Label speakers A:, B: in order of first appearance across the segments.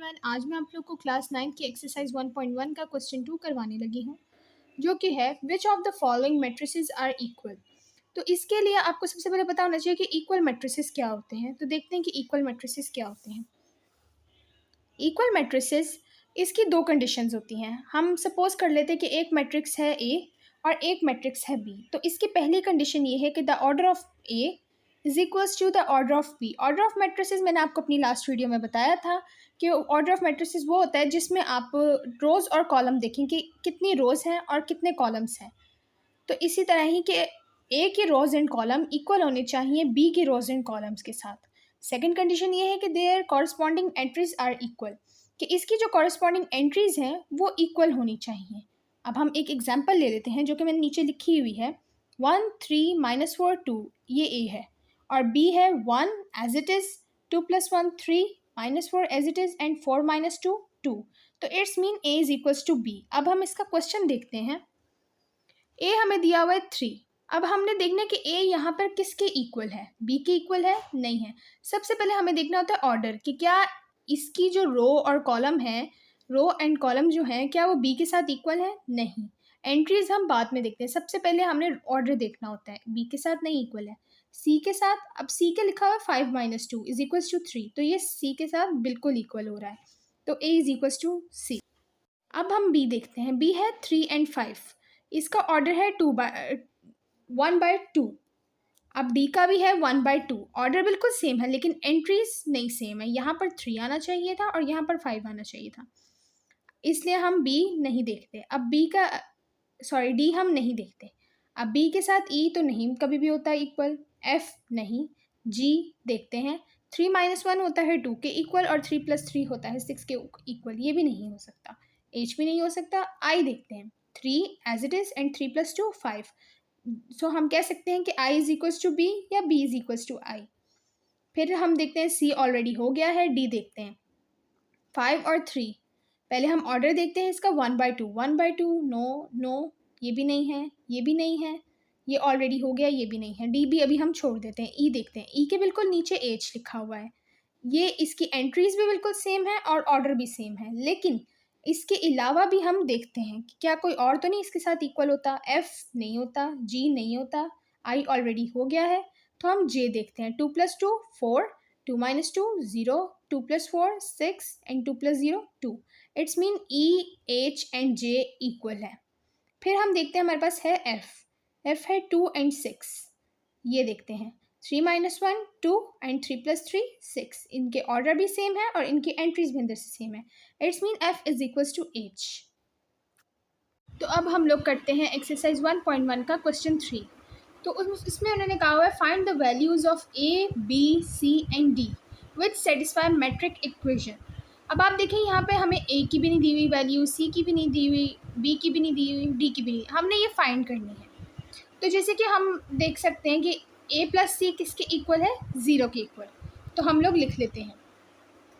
A: Everyone, आज मैं आप लोग को क्लास 9 की एक्सरसाइज 1.1 का क्वेश्चन 2 करवाने लगी हूँ, जो कि है which of the following matrices are equal. तो इसके लिए आपको सबसे पहले पता होना चाहिए कि इक्वल मैट्रिसेस क्या होते हैं। तो देखते हैं कि इक्वल मैट्रिसेस क्या होते हैं। इक्वल मैट्रिसेस, इसकी दो कंडीशंस होती हैं। हम सपोज कर लेते हैं कि एक मैट्रिक्स है ए और एक मैट्रिक्स है बी। तो इसकी पहली कंडीशन ये है कि the order of A is equals to the order of B. Order of matrices मैंने आपको अपनी लास्ट वीडियो में बताया था कि ऑर्डर ऑफ मैट्रिसेस वो होता है जिसमें आप रोज़ और कॉलम देखें कि कितनी रोज़ हैं और कितने कॉलम्स हैं। तो इसी तरह ही कि ए के रोज एंड कॉलम इक्वल होने चाहिए बी के रोज एंड कॉलम्स के साथ। सेकंड कंडीशन ये है कि their corresponding entries are equal, कि इसकी जो कॉरस्पॉन्डिंग एंट्रीज हैं वो इक्वल होनी चाहिए। अब हम एक एग्जांपल ले लेते हैं जो कि मैंने नीचे लिखी हुई है। 1 3 -4 2 ये ए है और बी है 1 as it is, 2 + 1 3 -4 as it is and 4 - 2 2। तो it's mean A is equals to B. अब हम इसका क्वेश्चन देखते हैं। ए हमें दिया हुआ है 3। अब हमने देखना है कि ए यहाँ पर किसके इक्वल है, बी के इक्वल है, नहीं है। सबसे पहले हमें देखना होता है ऑर्डर कि क्या इसकी जो रो और कॉलम है, रो एंड कॉलम जो हैं, क्या वो बी के साथ इक्वल है, नहीं। एंट्रीज हम बाद में देखते हैं, सबसे पहले हमने ऑर्डर देखना होता है। बी के साथ नहीं इक्वल है, सी के साथ। अब सी के लिखा हुआ है 5 - 2 इज इक्वल्स टू 3, तो ये सी के साथ बिल्कुल इक्वल हो रहा है, तो ए इज इक्वल्स टू सी। अब हम बी देखते हैं। बी है 3 और 5, इसका ऑर्डर है 1/2। अब डी का भी है 1/2। ऑर्डर बिल्कुल सेम है लेकिन एंट्रीज नहीं सेम है। यहाँ पर 3 आना चाहिए था और यहाँ पर 5 आना चाहिए था, इसलिए हम बी नहीं देखते। अब डी हम नहीं देखते। अब बी के साथ ई तो नहीं कभी भी होता इक्वल, एफ नहीं, जी देखते हैं। 3 - 1 होता है 2 के इक्वल और 3 + 3 होता है 6 के इक्वल, ये भी नहीं हो सकता। एच भी नहीं हो सकता। आई देखते हैं, 3 एज इट इज़ एंड 3 + 2 5। सो हम कह सकते हैं कि I is equals to B या बी इज इक्वल्स टू आई। फिर हम देखते हैं सी ऑलरेडी हो गया है। डी देखते हैं 5 और 3। पहले हम ऑर्डर देखते हैं इसका 1/2। 1/2 नो नो, ये भी नहीं है, ये भी नहीं है, ये ऑलरेडी हो गया, ये भी नहीं है। डी भी अभी हम छोड़ देते हैं। ई देखते हैं, ई के बिल्कुल नीचे एच लिखा हुआ है, ये इसकी एंट्रीज भी बिल्कुल सेम है और ऑर्डर भी सेम है। लेकिन इसके अलावा भी हम देखते हैं कि क्या कोई और तो नहीं इसके साथ इक्वल होता। एफ नहीं होता, जी नहीं होता, आई ऑलरेडी हो गया है, तो हम जे देखते हैं। 2 + 2 4, 2 - 2 0, 2 + 4 6 and 2 + 0 2। It's mean E H and J equal है। फिर हम देखते हैं हमारे पास है एफ है 2 और 6, ये देखते हैं 3 - 1 2 एंड 3 + 3 6। इनके ऑर्डर भी सेम है और इनकी एंट्रीज भी अंदर से सेम है। It's mean F is equals to H. तो अब हम लोग करते हैं एक्सरसाइज 1.1 का क्वेश्चन 3। तो इसमें उन्होंने कहा हुआ है find the values of A B C and D which satisfy matrix equation. अब आप देखें यहाँ पे हमें ए की भी नहीं दी हुई वैल्यू, सी की भी नहीं दी हुई, बी की भी नहीं दी हुई, डी की भी नहीं, हमने ये फाइंड करनी है। तो जैसे कि हम देख सकते हैं कि a + c किसके इक्वल है, 0 के इक्वल। तो हम लोग लिख लेते हैं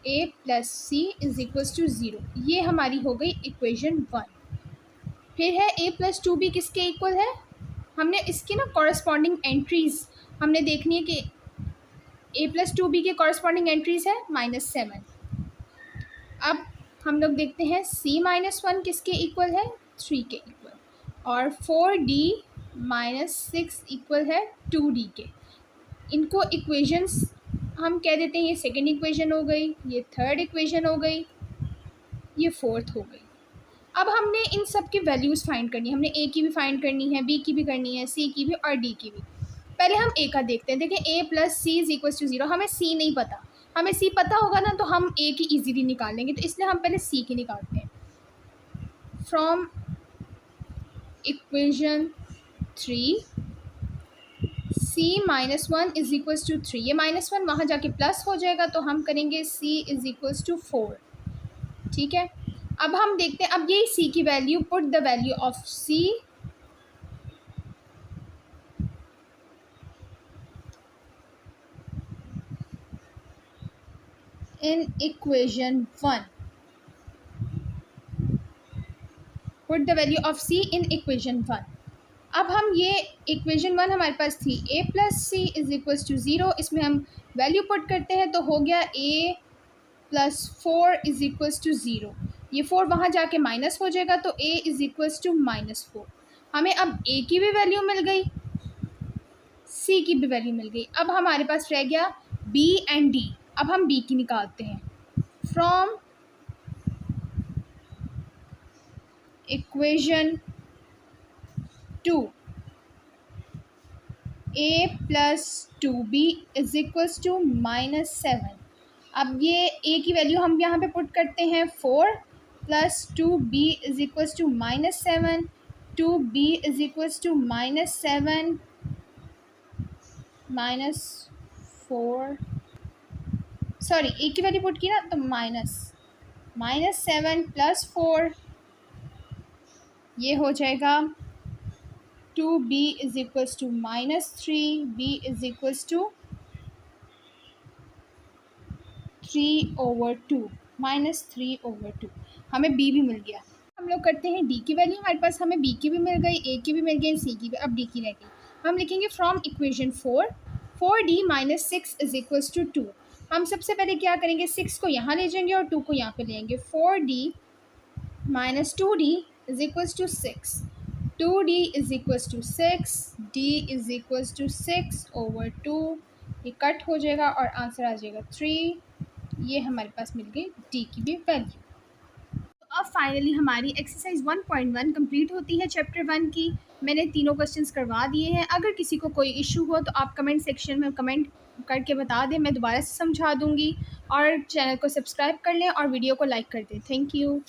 A: a + c is equals to 0। ये हमारी हो गई इक्वेशन 1। फिर है a + 2b किसके इक्वल है, हमने इसकी ना कॉरस्पॉन्डिंग एंट्रीज हमने देखनी है कि a + 2b के कॉरस्पॉन्डिंग एंट्रीज है -7। अब हम लोग देखते हैं c - 1 किसके इक्वल है, 3 के इक्वल, और 4d - 6 इक्वल है 2d के। इनको इक्वेशंस हम कह देते हैं, ये सेकंड इक्वेशन हो गई, ये थर्ड इक्वेशन हो गई, ये फोर्थ हो गई। अब हमने इन सब की वैल्यूज़ फाइंड करनी है। हमने ए की भी फाइंड करनी है, बी की भी करनी है, सी की भी और डी की भी। पहले हम ए का देखते हैं। देखिए a + c is equal to 0। हमें सी नहीं पता, हमें सी पता होगा ना तो हम ए की ईजीली निकाल लेंगे, तो इसलिए हम पहले सी की निकालते हैं। From equation 3 c - 1 is equals to 3। ये -1 वहाँ जाके प्लस हो जाएगा, तो हम करेंगे c इज इक्वल्स टू 4। ठीक है, अब हम देखते हैं, अब यही c की वैल्यू, put the value of c in equation 1। Put the value of c in equation 1। अब हम ये इक्वेशन 1 हमारे पास थी a + c is equals to 0, इसमें हम वैल्यू पुट करते हैं तो हो गया a plus 4 is equals to 0। ये 4 वहाँ जाके माइनस हो जाएगा तो a इज इक्वल्स टू -4। हमें अब a की भी वैल्यू मिल गई, c की भी वैल्यू मिल गई। अब हमारे पास रह गया b एंड d। अब हम b की निकालते हैं। From equation 2 a plus 2b is equals to -7। अब ये a की वैल्यू हम यहाँ पे पुट करते हैं 4 plus 2b is equals to -7। 2b is equals to -7 -4, sorry a की वैल्यू पुट की ना तो -7 प्लस 4, ये हो जाएगा 2b is equals to -3, b is equals to 3/2, -3/2। हमें b भी मिल गया। हम लोग करते हैं d की वैल्यू। हमारे पास हमें b की भी मिल गई, a की भी मिल गई, c की भी, अब d की रह गई। हम लिखेंगे from equation 4d - 6 is equals to 2। हम सबसे पहले क्या करेंगे, 6 को यहाँ ले जाएंगे और 2 को यहाँ पे लेंगे। 4d - 2d is equals to 6। 2d is equals to 6, d is equals to 6/2। ये कट हो जाएगा और आंसर आ जाएगा 3। ये हमारे पास मिल गई d की भी वैल्यू। अब फाइनली हमारी एक्सरसाइज 1.1 कंप्लीट होती है चैप्टर 1 की। मैंने तीनों क्वेश्चंस करवा दिए हैं। अगर किसी को कोई इशू हो तो आप कमेंट सेक्शन में कमेंट करके बता दें, मैं दोबारा से समझा दूंगी। और चैनल को सब्सक्राइब कर लें और वीडियो को लाइक कर दें। Thank you.